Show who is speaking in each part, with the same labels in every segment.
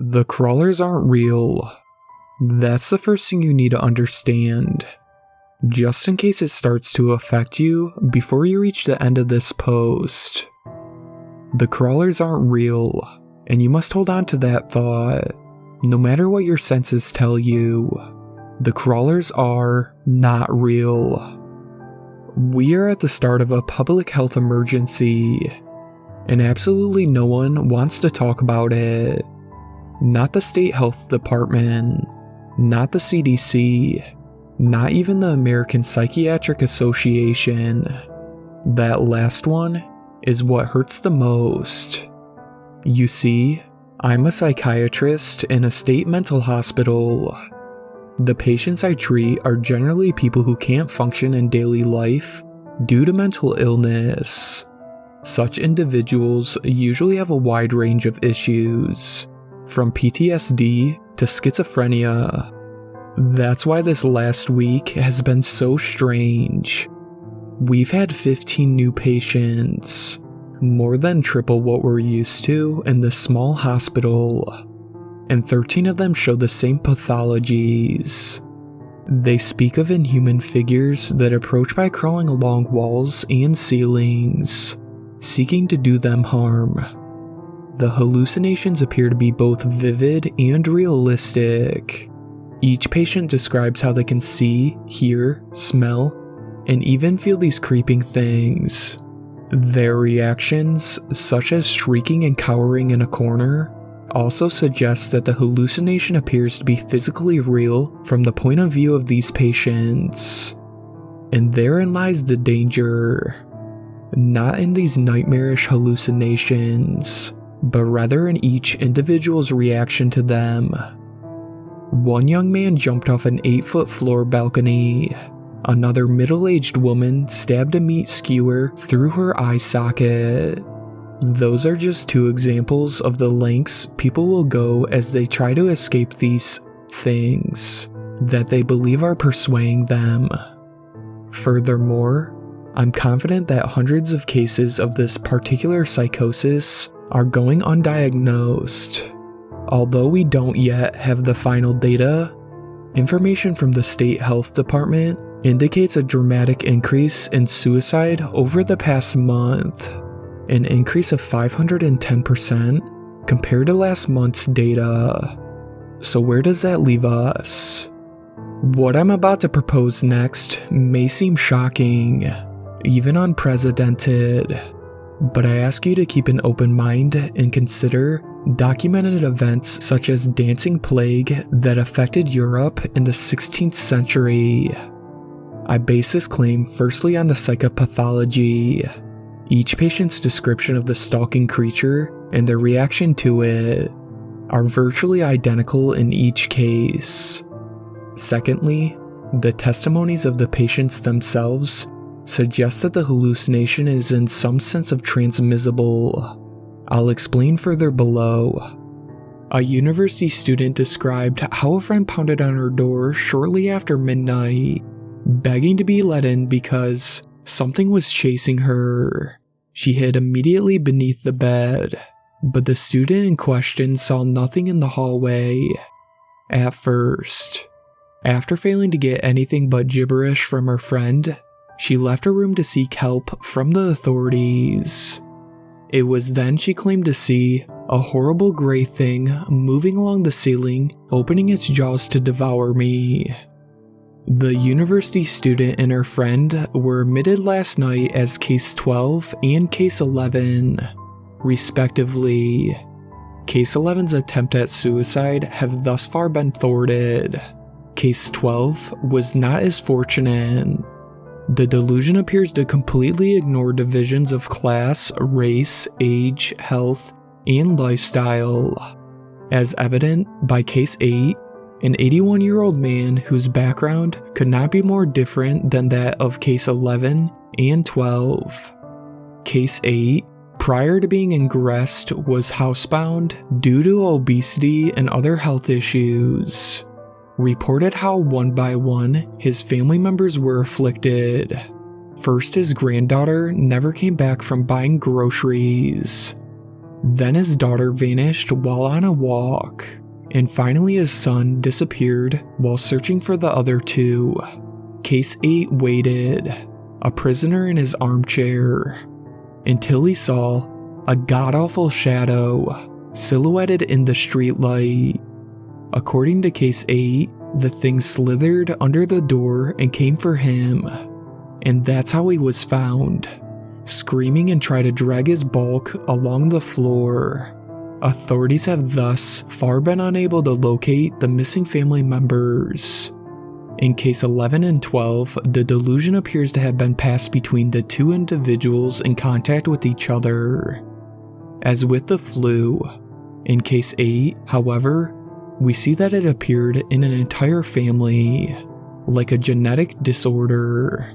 Speaker 1: The crawlers aren't real. That's the first thing you need to understand. Just in case it starts to affect you before you reach the end of this post. The crawlers aren't real, and you must hold on to that thought. No matter what your senses tell you, the crawlers are not real. We are at the start of a public health emergency, and absolutely no one wants to talk about it. Not the state health department, not the CDC, not even the American Psychiatric Association. That last one is what hurts the most. You see, I'm a psychiatrist in a state mental hospital. The patients I treat are generally people who can't function in daily life due to mental illness. Such individuals usually have a wide range of issues, from PTSD to schizophrenia. That's why this last week has been so strange. We've had 15 new patients, more than triple what we're used to in this small hospital, and 13 of them show the same pathologies. They speak of inhuman figures that approach by crawling along walls and ceilings, seeking to do them harm. The hallucinations appear to be both vivid and realistic. Each patient describes how they can see, hear, smell, and even feel these creeping things. Their reactions, such as shrieking and cowering in a corner, also suggest that the hallucination appears to be physically real from the point of view of these patients. And therein lies the danger. Not in these nightmarish hallucinations, but rather in each individual's reaction to them. One young man jumped off an 8-foot floor balcony. Another middle-aged woman stabbed a meat skewer through her eye socket. Those are just two examples of the lengths people will go as they try to escape these things that they believe are pursuing them. Furthermore, I'm confident that hundreds of cases of this particular psychosis are going undiagnosed. Although we don't yet have the final data, information from the state health department indicates a dramatic increase in suicide over the past month, an increase of 510% compared to last month's data. So where does that leave us? What I'm about to propose next may seem shocking, even unprecedented, but I ask you to keep an open mind and consider documented events such as dancing plague that affected Europe in the 16th century. I base this claim firstly on the psychopathology. Each patient's description of the stalking creature and their reaction to it are virtually identical in each case. Secondly, the testimonies of the patients themselves suggest that the hallucination is in some sense of transmissible. I'll explain further below. A university student described how a friend pounded on her door shortly after midnight, begging to be let in because something was chasing her. She hid immediately beneath the bed, but the student in question saw nothing in the hallway at first. After failing to get anything but gibberish from her friend, she left her room to seek help from the authorities. It was then she claimed to see a horrible gray thing moving along the ceiling, opening its jaws to devour me. The university student and her friend were admitted last night as Case 12 and Case 11, respectively. Case 11's attempt at suicide have thus far been thwarted. Case 12 was not as fortunate. The delusion appears to completely ignore divisions of class, race, age, health, and lifestyle, as evident by Case 8, an 81-year-old man whose background could not be more different than that of Case 11 and 12. Case 8, prior to being ingressed, was housebound due to obesity and other health issues. Reported how one by one his family members were afflicted. First, his granddaughter never came back from buying groceries. Then his daughter vanished while on a walk, and finally his son disappeared while searching for the other two. Case 8 waited, a prisoner in his armchair, until he saw a god-awful shadow silhouetted in the streetlight. According to Case 8, the thing slithered under the door and came for him, and that's how he was found, screaming and tried to drag his bulk along the floor. Authorities have thus far been unable to locate the missing family members. In Case 11 and 12, the delusion appears to have been passed between the two individuals in contact with each other. As with the flu, in Case 8, however, we see that it appeared in an entire family, like a genetic disorder.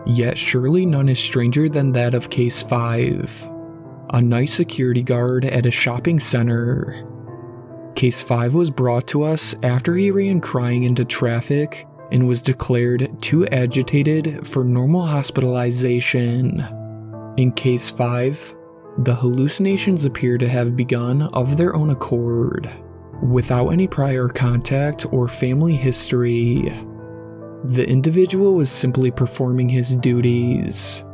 Speaker 1: Yet surely none is stranger than that of Case 5, a night security guard at a shopping center. Case 5 was brought to us after he ran crying into traffic and was declared too agitated for normal hospitalization. In Case 5, the hallucinations appear to have begun of their own accord, without any prior contact or family history. The individual was simply performing his duties,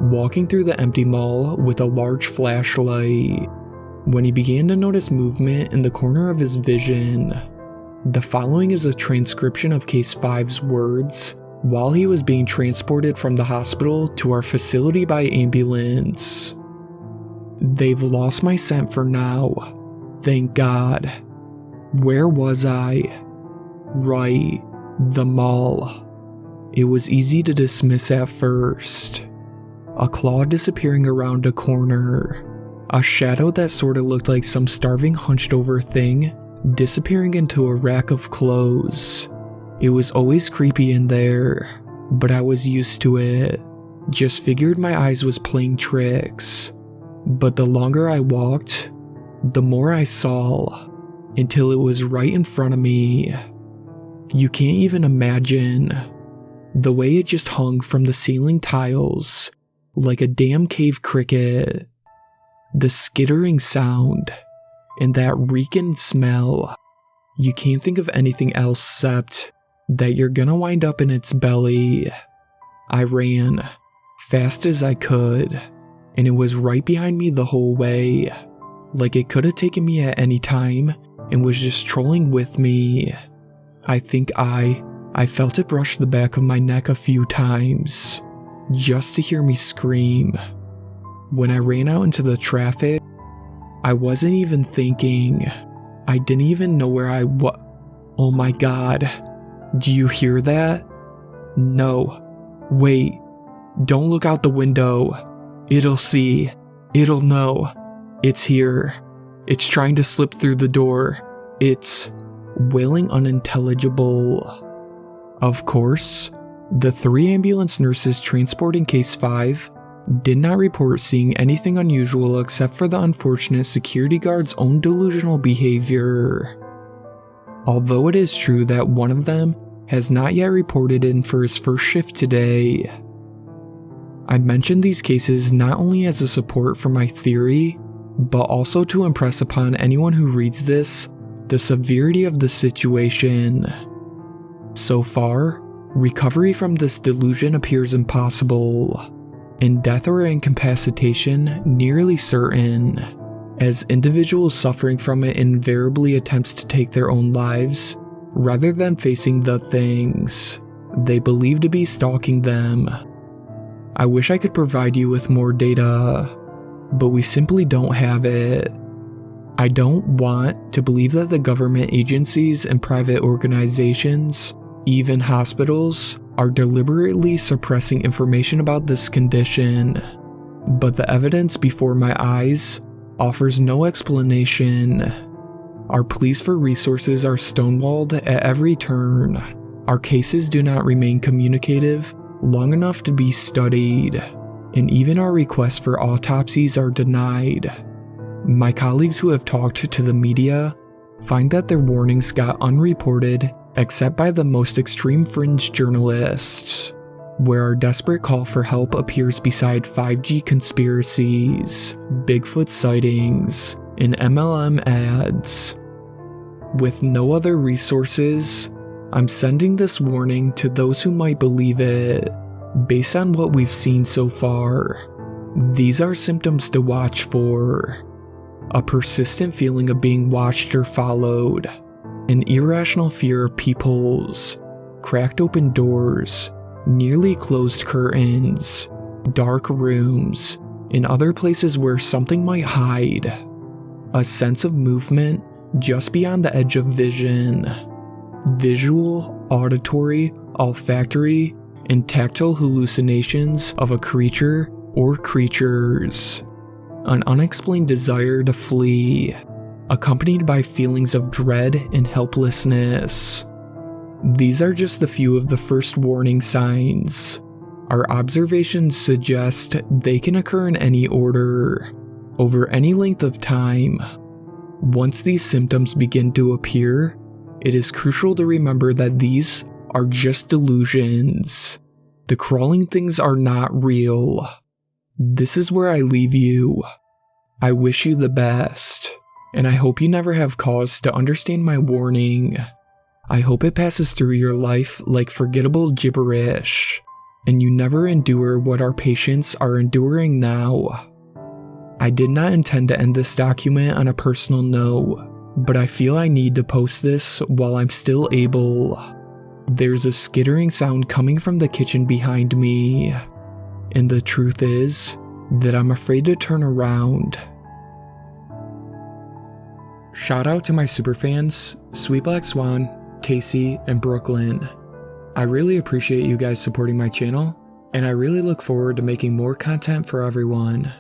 Speaker 1: walking through the empty mall with a large flashlight, when he began to notice movement in the corner of his vision. The following is a transcription of Case 5's words while he was being transported from the hospital to our facility by ambulance. "They've lost my scent for now. Thank God. Where was I? Right, the mall. It was easy to dismiss at first. A claw disappearing around a corner. A shadow that sorta looked like some starving hunched over thing disappearing into a rack of clothes. It was always creepy in there, but I was used to it. Just figured my eyes was playing tricks. But the longer I walked, the more I saw, until it was right in front of me. You can't even imagine the way it just hung from the ceiling tiles like a damn cave cricket. The skittering sound and that reeking smell. You can't think of anything else except that you're gonna wind up in its belly. I ran fast as I could, and it was right behind me the whole way, like it could have taken me at any time and was just trolling with me. I think I felt it brush the back of my neck a few times, just to hear me scream. When I ran out into the traffic, I wasn't even thinking. I didn't even know where I was. Oh my God. Do you hear that? No. Wait. Don't look out the window. It'll see. It'll know. It's here. It's trying to slip through the door. It's wailing unintelligible. Of course, the 3 ambulance nurses transporting Case 5 did not report seeing anything unusual except for the unfortunate security guard's own delusional behavior. Although it is true that one of them has not yet reported in for his first shift today. I mention these cases not only as a support for my theory, but also to impress upon anyone who reads this the severity of the situation. So far, recovery from this delusion appears impossible, and death or incapacitation nearly certain, as individuals suffering from it invariably attempts to take their own lives rather than facing the things they believe to be stalking them. I wish I could provide you with more data, but we simply don't have it. I don't want to believe that the government agencies and private organizations, even hospitals, are deliberately suppressing information about this condition, but the evidence before my eyes offers no explanation. Our pleas for resources are stonewalled at every turn. Our cases do not remain communicative long enough to be studied, and even our requests for autopsies are denied. My colleagues who have talked to the media find that their warnings got unreported except by the most extreme fringe journalists. where our desperate call for help appears beside 5G conspiracies, Bigfoot sightings, and MLM ads. With no other resources, I'm sending this warning to those who might believe it. Based on what we've seen so far, these are symptoms to watch for. A persistent feeling of being watched or followed, an irrational fear of peepholes, cracked open doors, nearly closed curtains, dark rooms, and other places where something might hide. A sense of movement just beyond the edge of vision. Visual, auditory, olfactory, and tactile hallucinations of a creature or creatures. An unexplained desire to flee, accompanied by feelings of dread and helplessness. These are just a few of the first warning signs. Our observations suggest they can occur in any order, over any length of time. Once these symptoms begin to appear, it is crucial to remember that these are just delusions. The crawling things are not real. This is where I leave you. I wish you the best, and I hope you never have cause to understand my warning. I hope it passes through your life like forgettable gibberish, and you never endure what our patients are enduring now. I did not intend to end this document on a personal note, but I feel I need to post this while I'm still able. There's a skittering sound coming from the kitchen behind me, and the truth is that I'm afraid to turn around. Shout out to my superfans, Sweet Black Swan, Tacey, and Brooklyn. I really appreciate you guys supporting my channel, and I really look forward to making more content for everyone.